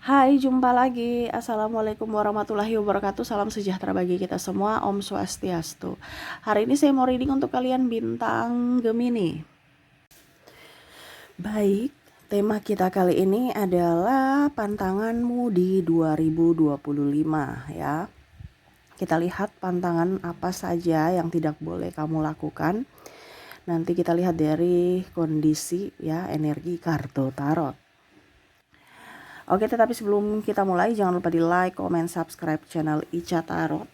Hai, jumpa lagi. Assalamualaikum warahmatullahi wabarakatuh. Salam sejahtera bagi kita semua. Om Swastiastu. Hari ini saya mau reading untuk kalian bintang Gemini. Baik, tema kita kali ini adalah pantanganmu di 2025 ya. Kita lihat pantangan apa saja yang tidak boleh kamu lakukan. Nanti kita lihat dari kondisi ya, energi kartu tarot. Oke, tetapi sebelum kita mulai jangan lupa di like, comment, subscribe channel Ica Tarot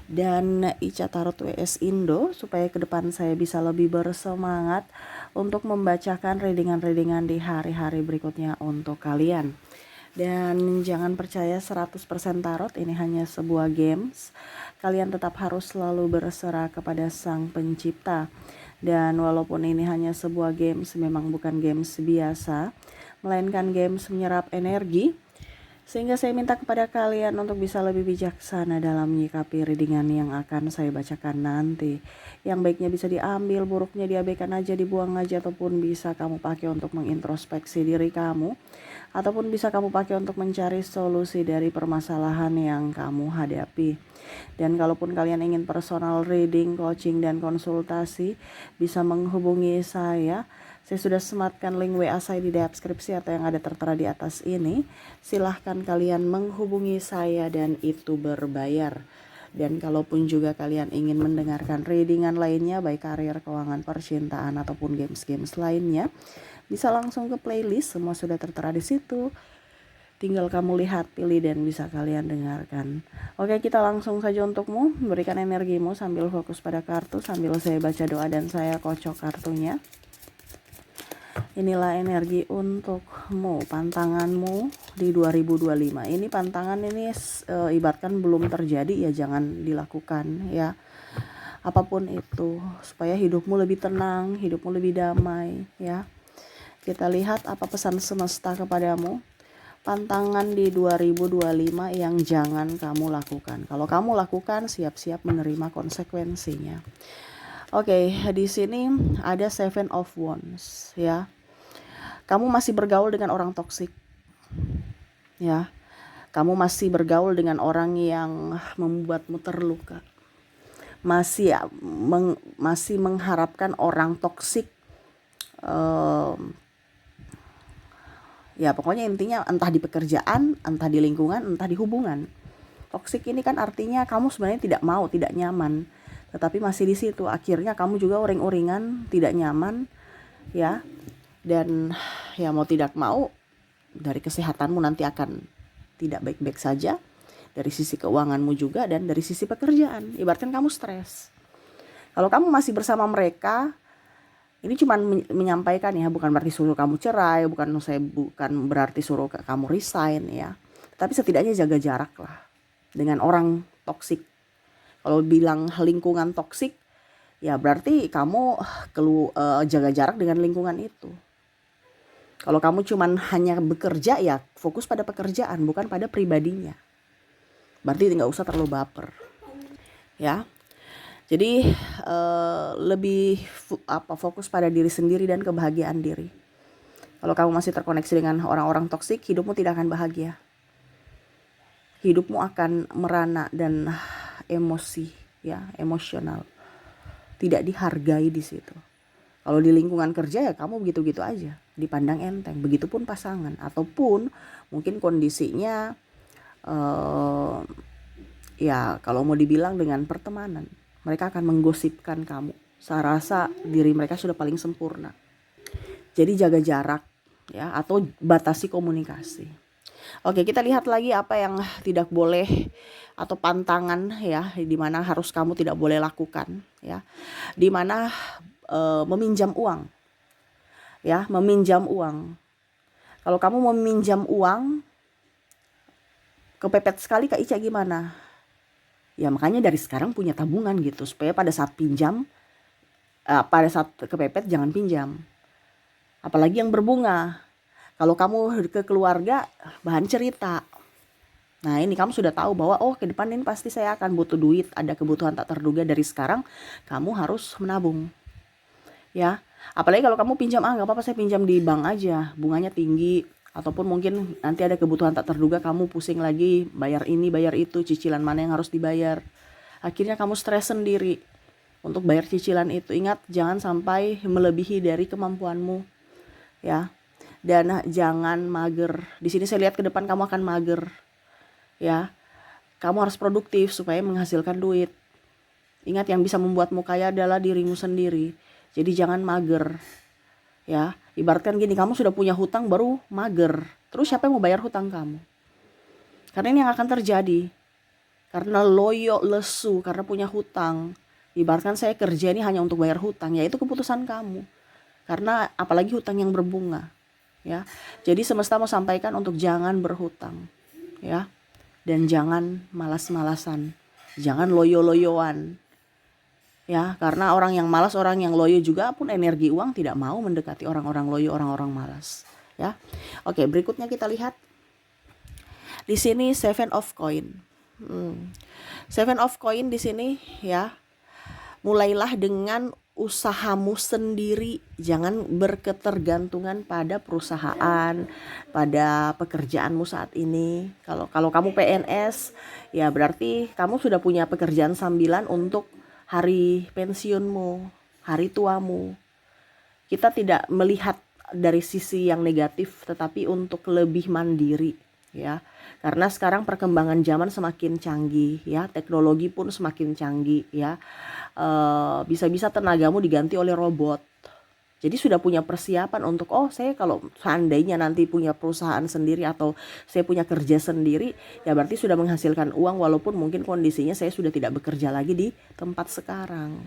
dan Ica Tarot WS Indo supaya ke depan saya bisa lebih bersemangat untuk membacakan readingan-readingan di hari-hari berikutnya untuk kalian. Dan jangan percaya 100% tarot, ini hanya sebuah games. Kalian tetap harus selalu berserah kepada Sang Pencipta. Dan walaupun ini hanya sebuah games, memang bukan games biasa, melainkan games menyerap energi. Sehingga saya minta kepada kalian untuk bisa lebih bijaksana dalam menyikapi readingan yang akan saya bacakan nanti. Yang baiknya bisa diambil, buruknya diabaikan aja, dibuang aja, ataupun bisa kamu pakai untuk mengintrospeksi diri kamu. Ataupun bisa kamu pakai untuk mencari solusi dari permasalahan yang kamu hadapi. Dan kalaupun kalian ingin personal reading, coaching, dan konsultasi, bisa menghubungi saya. Saya sudah sematkan link WA saya di deskripsi atau yang ada tertera di atas ini. Silahkan kalian menghubungi saya dan itu berbayar. Dan kalaupun juga kalian ingin mendengarkan readingan lainnya, baik karir, keuangan, percintaan, ataupun games-games lainnya, bisa langsung ke playlist, semua sudah tertera di situ. Tinggal kamu lihat, pilih, dan bisa kalian dengarkan. Oke, kita langsung saja untukmu. Berikan energimu sambil fokus pada kartu, sambil saya baca doa dan saya kocok kartunya. Inilah energi untukmu, pantanganmu di 2025. Ini pantangan ini ibaratkan belum terjadi ya jangan dilakukan ya. Apapun itu supaya hidupmu lebih tenang, hidupmu lebih damai ya. Kita lihat apa pesan semesta kepadamu. Pantangan di 2025 yang jangan kamu lakukan. Kalau kamu lakukan, siap-siap menerima konsekuensinya. Oke, di sini ada Seven of Wands ya. Kamu masih bergaul dengan orang toksik. Ya. Kamu masih bergaul dengan orang yang membuatmu terluka. Masih mengharapkan orang toksik. Ya, pokoknya intinya entah di pekerjaan, entah di lingkungan, entah di hubungan. Toksik ini kan artinya kamu sebenarnya tidak mau, tidak nyaman, tetapi masih di situ. Akhirnya kamu juga uring-uringan, tidak nyaman, ya. Dan ya mau tidak mau, dari kesehatanmu nanti akan tidak baik-baik saja, dari sisi keuanganmu juga, dan dari sisi pekerjaan. Ibaratkan kamu stres. Kalau kamu masih bersama mereka, ini cuma menyampaikan ya, bukan berarti suruh kamu cerai, bukan berarti suruh kamu resign ya. Tapi setidaknya jaga jarak lah dengan orang toksik. Kalau bilang lingkungan toksik, ya berarti kamu jaga jarak dengan lingkungan itu. Kalau kamu cuman hanya bekerja, ya fokus pada pekerjaan, bukan pada pribadinya. Berarti nggak usah terlalu baper, ya. Jadi lebih fokus pada diri sendiri dan kebahagiaan diri. Kalau kamu masih terkoneksi dengan orang-orang toksik, hidupmu tidak akan bahagia. Hidupmu akan merana dan emosi, ya, emosional. Tidak dihargai di situ. Kalau di lingkungan kerja ya kamu begitu-gitu aja, dipandang enteng. Begitupun pasangan, ataupun mungkin kondisinya ya kalau mau dibilang dengan pertemanan, mereka akan menggosipkan kamu. Saya rasa diri mereka sudah paling sempurna. Jadi jaga jarak ya, atau batasi komunikasi. Oke, kita lihat lagi apa yang tidak boleh atau pantangan ya, di mana harus kamu tidak boleh lakukan ya. Di mana meminjam uang. Ya, meminjam uang. Kalau kamu meminjam uang, kepepet sekali Kak Ica gimana? Ya makanya dari sekarang punya tabungan gitu, supaya pada saat pinjam, pada saat kepepet jangan pinjam. Apalagi yang berbunga. Kalau kamu ke keluarga, bahan cerita. Nah ini kamu sudah tahu bahwa ke depan ini pasti saya akan butuh duit, ada kebutuhan tak terduga. Dari sekarang kamu harus menabung. Ya, apalagi kalau kamu pinjam, nggak apa-apa saya pinjam di bank aja, bunganya tinggi, Ataupun mungkin nanti ada kebutuhan tak terduga, kamu pusing lagi bayar ini, bayar itu, cicilan mana yang harus dibayar. Akhirnya kamu stres sendiri untuk bayar cicilan itu. Ingat, jangan sampai melebihi dari kemampuanmu, ya. Dan jangan mager. Di sini saya lihat ke depan kamu akan mager, ya. Kamu harus produktif supaya menghasilkan duit. Ingat, yang bisa membuatmu kaya adalah dirimu sendiri. Jadi jangan mager, ya. Ibaratkan gini, kamu sudah punya hutang baru mager, terus siapa yang mau bayar hutang kamu? Karena ini yang akan terjadi. Karena loyo, lesu, karena punya hutang. Ibaratkan saya kerja ini hanya untuk bayar hutang, ya itu keputusan kamu. Karena apalagi hutang yang berbunga, ya. Jadi semesta mau sampaikan untuk jangan berhutang, ya. Dan jangan malas-malasan, jangan loyo-loyoan, ya. Karena orang yang malas, orang yang loyo juga pun energi uang tidak mau mendekati orang-orang loyo, orang-orang malas, ya. Oke, berikutnya kita lihat di sini Seven of Coin. Seven of Coin di sini, ya. Mulailah dengan usahamu sendiri, jangan berketergantungan pada perusahaan, pada pekerjaanmu saat ini. Kalau kamu PNS, ya berarti kamu sudah punya pekerjaan sambilan untuk hari pensiunmu, hari tuamu. Kita tidak melihat dari sisi yang negatif, tetapi untuk lebih mandiri, ya. Karena sekarang perkembangan zaman semakin canggih, ya. Teknologi pun semakin canggih, ya. Bisa-bisa tenagamu diganti oleh robot. Jadi sudah punya persiapan untuk, oh saya kalau seandainya nanti punya perusahaan sendiri atau saya punya kerja sendiri, ya berarti sudah menghasilkan uang walaupun mungkin kondisinya saya sudah tidak bekerja lagi di tempat sekarang.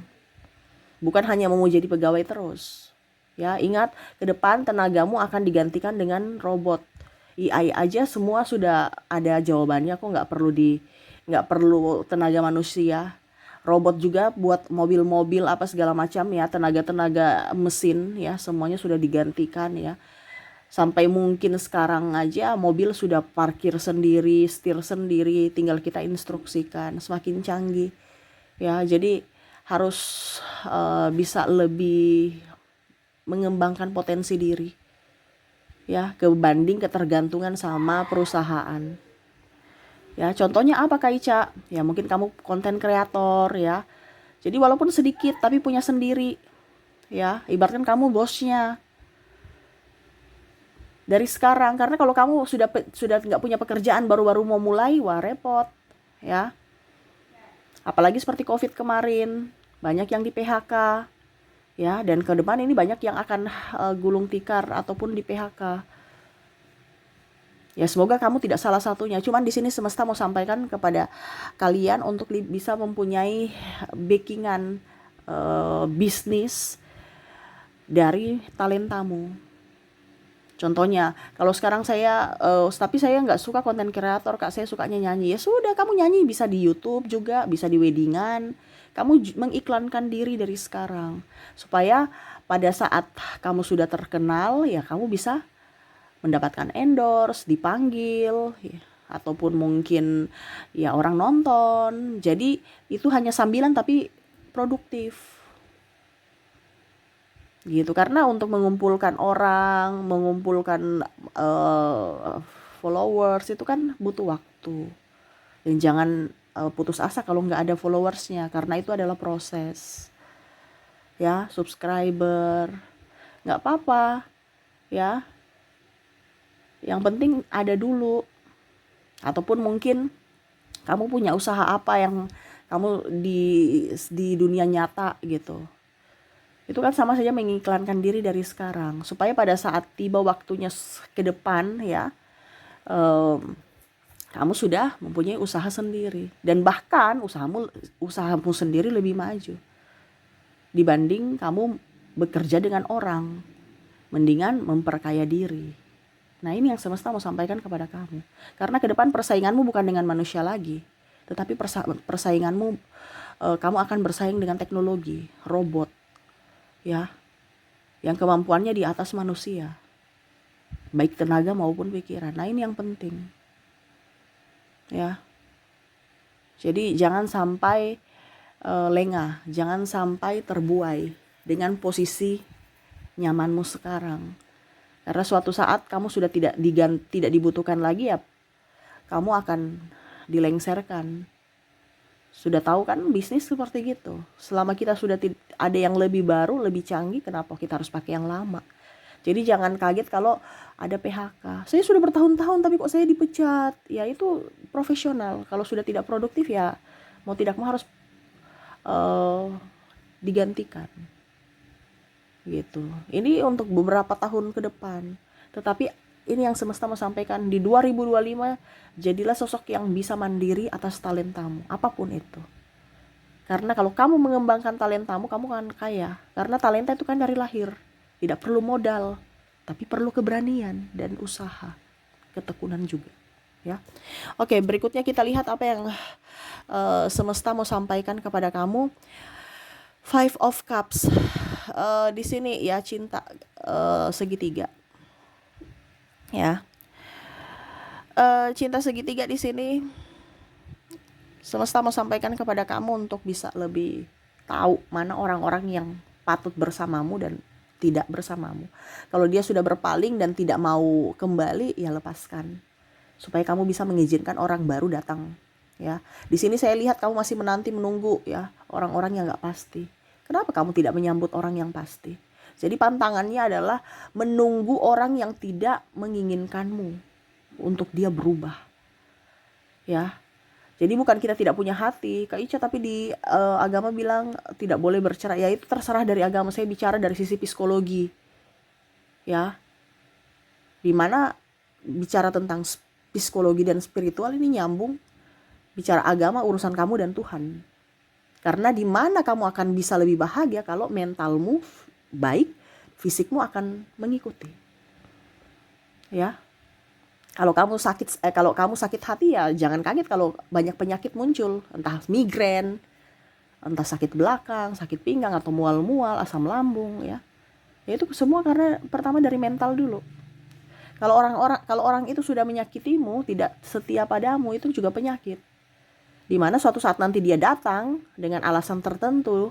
Bukan hanya mau jadi pegawai terus. Ya, ingat, ke depan tenagamu akan digantikan dengan robot. AI aja semua sudah ada jawabannya kok, nggak perlu tenaga manusia. Robot juga buat mobil-mobil apa segala macam, ya, tenaga mesin, ya, semuanya sudah digantikan, ya. Sampai mungkin sekarang aja mobil sudah parkir sendiri, setir sendiri, tinggal kita instruksikan, semakin canggih, ya. Jadi harus bisa lebih mengembangkan potensi diri, ya, kebanding ketergantungan sama perusahaan. Ya, contohnya apa Kak Ica? Ya mungkin kamu konten kreator, ya. Jadi walaupun sedikit tapi punya sendiri, ya. Ibaratkan kamu bosnya dari sekarang. Karena kalau kamu sudah nggak punya pekerjaan, baru-baru mau mulai, wah repot, ya. Apalagi seperti COVID kemarin, banyak yang di PHK, ya. Dan ke depan ini banyak yang akan gulung tikar ataupun di PHK. Ya, semoga kamu tidak salah satunya. Cuman di sini semesta mau sampaikan kepada kalian untuk bisa mempunyai backingan bisnis dari talentamu. Contohnya, kalau sekarang saya, tapi saya nggak suka konten kreator, Kak, saya sukanya nyanyi. Ya sudah, kamu nyanyi bisa di YouTube juga, bisa di weddingan. Kamu mengiklankan diri dari sekarang, supaya pada saat kamu sudah terkenal, ya kamu bisa mendapatkan endorse, dipanggil, ya, ataupun mungkin ya orang nonton. Jadi itu hanya sambilan tapi produktif, gitu. Karena untuk mengumpulkan orang, mengumpulkan followers itu kan butuh waktu. Dan jangan putus asa kalau nggak ada followersnya, karena itu adalah proses, ya. Subscriber nggak apa-apa, ya. Yang penting ada dulu. Ataupun mungkin kamu punya usaha apa yang kamu di dunia nyata, gitu. Itu kan sama saja mengiklankan diri dari sekarang, supaya pada saat tiba waktunya ke depan, ya, kamu sudah mempunyai usaha sendiri. Dan bahkan usahamu sendiri lebih maju dibanding kamu bekerja dengan orang. Mendingan memperkaya diri. Nah, ini yang semesta mau sampaikan kepada kamu. Karena ke depan persainganmu bukan dengan manusia lagi, tetapi persainganmu, kamu akan bersaing dengan teknologi, robot, ya, yang kemampuannya di atas manusia, baik tenaga maupun pikiran. Nah, ini yang penting, ya. Jadi jangan sampai lengah, jangan sampai terbuai dengan posisi nyamanmu sekarang. Karena suatu saat kamu sudah tidak dibutuhkan lagi, ya kamu akan dilengsarkan. Sudah tahu kan bisnis seperti gitu. Selama kita sudah ada yang lebih baru, lebih canggih, kenapa kita harus pakai yang lama? Jadi jangan kaget kalau ada PHK. Saya sudah bertahun-tahun tapi kok saya dipecat. Ya itu profesional. Kalau sudah tidak produktif, ya mau tidak mau harus digantikan. Gitu. Ini untuk beberapa tahun ke depan. Tetapi ini yang semesta mau sampaikan, di 2025 jadilah sosok yang bisa mandiri atas talentamu, apapun itu. Karena kalau kamu mengembangkan talentamu, kamu akan kaya. Karena talenta itu kan dari lahir. Tidak perlu modal, tapi perlu keberanian dan usaha, ketekunan juga, ya. Oke, berikutnya kita lihat apa yang semesta mau sampaikan kepada kamu. Five of Cups. Di sini ya cinta segitiga. Ya. Cinta segitiga di sini semesta mau sampaikan kepada kamu untuk bisa lebih tahu mana orang-orang yang patut bersamamu dan tidak bersamamu. Kalau dia sudah berpaling dan tidak mau kembali, ya lepaskan. Supaya kamu bisa mengizinkan orang baru datang, ya. Di sini saya lihat kamu masih menunggu, ya, orang-orang yang enggak pasti. Kenapa kamu tidak menyambut orang yang pasti? Jadi pantangannya adalah menunggu orang yang tidak menginginkanmu untuk dia berubah. Ya. Jadi bukan kita tidak punya hati, Kak Ica, tapi di agama bilang tidak boleh bercerai. Ya itu terserah dari agama. Saya bicara dari sisi psikologi. Ya. Dimana bicara tentang psikologi dan spiritual ini nyambung. Bicara agama urusan kamu dan Tuhan. Karena di mana kamu akan bisa lebih bahagia kalau mentalmu baik, fisikmu akan mengikuti. Ya. Kalau kamu sakit hati, ya jangan kaget kalau banyak penyakit muncul, entah migrain, entah sakit belakang, sakit pinggang, atau mual-mual, asam lambung, ya. Ya itu semua karena pertama dari mental dulu. Kalau orang itu sudah menyakitimu, tidak setia padamu, itu juga penyakit. Dimana suatu saat nanti dia datang dengan alasan tertentu,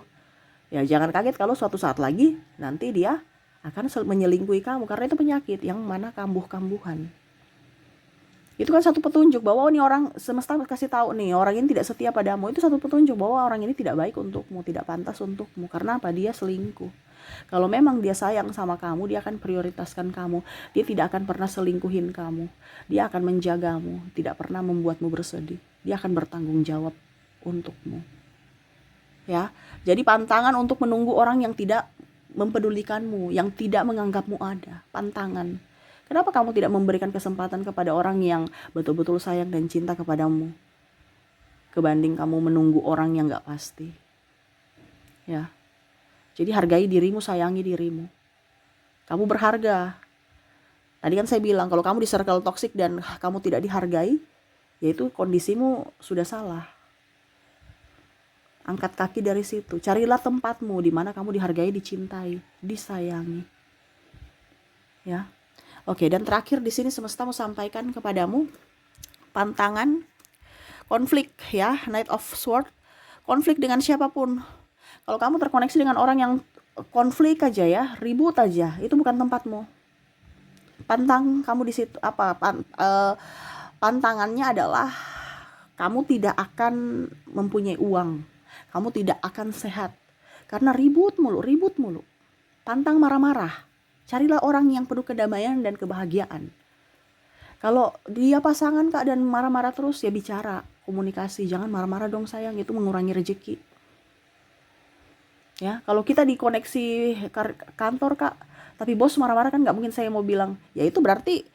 ya jangan kaget kalau suatu saat lagi nanti dia akan menyelingkuhi kamu, karena itu penyakit yang mana kambuh-kambuhan. Itu kan satu petunjuk bahwa ini orang semesta kasih tahu nih, orang ini tidak setia padamu. Itu satu petunjuk bahwa orang ini tidak baik untukmu, tidak pantas untukmu. Karena apa? Dia selingkuh. Kalau memang dia sayang sama kamu, dia akan prioritaskan kamu. Dia tidak akan pernah selingkuhin kamu. Dia akan menjagamu, tidak pernah membuatmu bersedih. Dia akan bertanggung jawab untukmu. Ya. Jadi pantangan untuk menunggu orang yang tidak mempedulikanmu, yang tidak menganggapmu ada. Pantangan. Kenapa kamu tidak memberikan kesempatan kepada orang yang betul-betul sayang dan cinta kepadamu, kebanding kamu menunggu orang yang gak pasti? Ya. Jadi hargai dirimu, sayangi dirimu. Kamu berharga. Tadi kan saya bilang kalau kamu di circle toksik dan kamu tidak dihargai, yaitu kondisimu sudah salah. Angkat kaki dari situ. Carilah tempatmu di mana kamu dihargai, dicintai, disayangi. Ya. Oke, dan terakhir di sini semesta mau sampaikan kepadamu pantangan konflik, ya, Knight of Swords. Konflik dengan siapapun. Kalau kamu terkoneksi dengan orang yang konflik aja, ya, ribut aja, itu bukan tempatmu. Pantang kamu di situ pantangannya adalah kamu tidak akan mempunyai uang. Kamu tidak akan sehat karena ribut mulu. Pantang marah-marah. Carilah orang yang penuh kedamaian dan kebahagiaan. Kalau dia pasangan, Kak, dan marah-marah terus, ya bicara, komunikasi. Jangan marah-marah dong sayang, itu mengurangi rezeki. Ya, kalau kita di koneksi kantor, Kak, tapi bos marah-marah, kan nggak mungkin saya mau bilang, ya itu berarti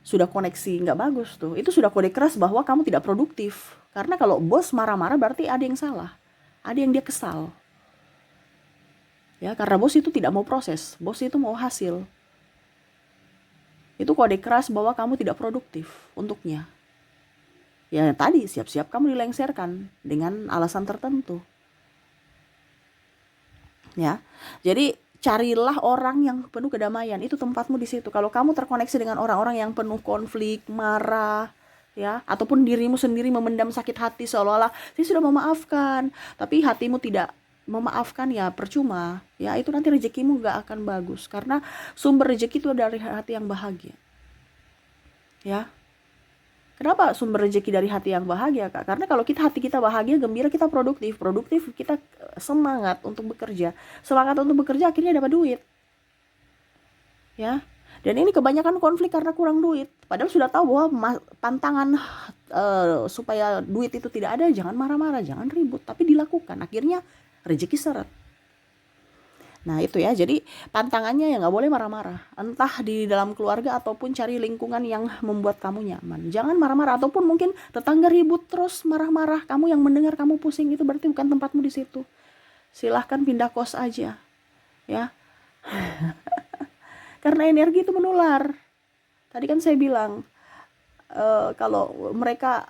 sudah koneksi nggak bagus tuh. Itu sudah kode keras bahwa kamu tidak produktif. Karena kalau bos marah-marah berarti ada yang salah. Ada yang dia kesal. Ya, karena bos itu tidak mau proses, bos itu mau hasil. Itu kode keras bahwa kamu tidak produktif untuknya. Ya tadi, siap-siap kamu dilengsarkan dengan alasan tertentu. Ya, jadi carilah orang yang penuh kedamaian, itu tempatmu di situ. Kalau kamu terkoneksi dengan orang-orang yang penuh konflik, marah, ya, ataupun dirimu sendiri memendam sakit hati seolah-olah saya sudah memaafkan, tapi hatimu tidak memaafkan ya percuma ya, itu nanti rezekimu gak akan bagus, karena sumber rezeki itu dari hati yang bahagia ya. Kenapa sumber rezeki dari hati yang bahagia, Kak? Karena kalau hati kita bahagia, gembira, kita produktif kita semangat untuk bekerja, akhirnya dapat duit ya. Dan ini kebanyakan konflik karena kurang duit, padahal sudah tahu bahwa pantangan supaya duit itu tidak ada, jangan marah-marah, jangan ribut, tapi dilakukan, akhirnya rezeki seret. Nah itu ya, jadi pantangannya ya nggak boleh marah-marah, entah di dalam keluarga ataupun cari lingkungan yang membuat kamu nyaman. Jangan marah-marah, ataupun mungkin tetangga ribut terus marah-marah, kamu yang mendengar kamu pusing, itu berarti bukan tempatmu di situ. Silahkan pindah kos aja ya, karena energi itu menular. Tadi kan saya bilang kalau mereka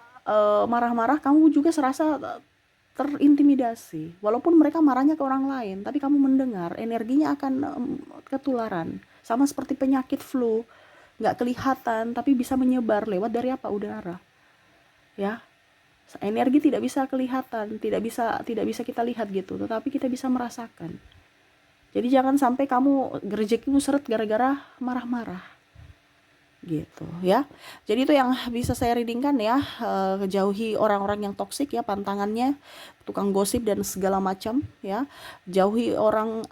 marah-marah, kamu juga serasa terintimidasi. Walaupun mereka marahnya ke orang lain, tapi kamu mendengar, energinya akan ketularan. Sama seperti penyakit flu, nggak kelihatan tapi bisa menyebar lewat dari apa? Udara. Ya, energi tidak bisa kelihatan, tidak bisa kita lihat gitu, tetapi kita bisa merasakan. Jadi jangan sampai kamu rezekimu seret gara-gara marah-marah gitu ya. Jadi itu yang bisa saya readingkan ya, jauhi orang-orang yang toksik ya, pantangannya tukang gosip dan segala macam ya. Jauhi orang,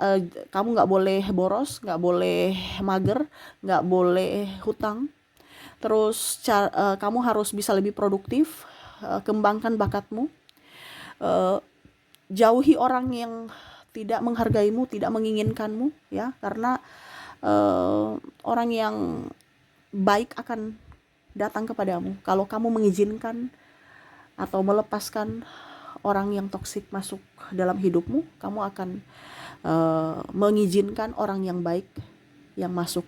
kamu nggak boleh boros, nggak boleh mager, nggak boleh hutang. Terus kamu harus bisa lebih produktif, kembangkan bakatmu. Jauhi orang yang tidak menghargaimu, tidak menginginkanmu ya, karena orang yang baik akan datang kepadamu kalau kamu mengizinkan atau melepaskan orang yang toksik masuk dalam hidupmu. Kamu akan mengizinkan orang yang baik yang masuk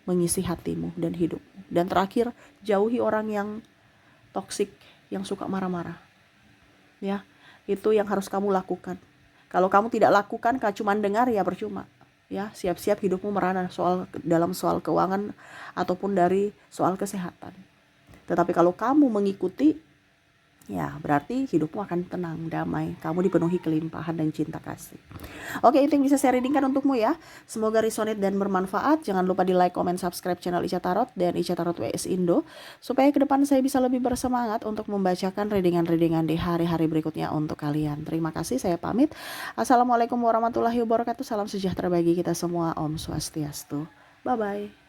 mengisi hatimu dan hidupmu. Dan terakhir, jauhi orang yang toksik, yang suka marah-marah ya. Itu yang harus kamu lakukan. Kalau kamu tidak lakukan, cuma dengar, ya percuma ya. Siap-siap hidupmu merana dalam soal keuangan ataupun dari soal kesehatan. Tetapi kalau kamu mengikuti, ya berarti hidupmu akan tenang, damai, kamu dipenuhi kelimpahan dan cinta kasih. Oke, itu yang bisa saya readingkan untukmu ya. Semoga resonate dan bermanfaat. Jangan lupa di like, comment, subscribe channel Ica Tarot dan Ica Tarot WS Indo, supaya ke depan saya bisa lebih bersemangat untuk membacakan readingan-readingan di hari-hari berikutnya untuk kalian. Terima kasih, saya pamit. Assalamualaikum warahmatullahi wabarakatuh. Salam sejahtera bagi kita semua. Om Swastiastu. Bye-bye.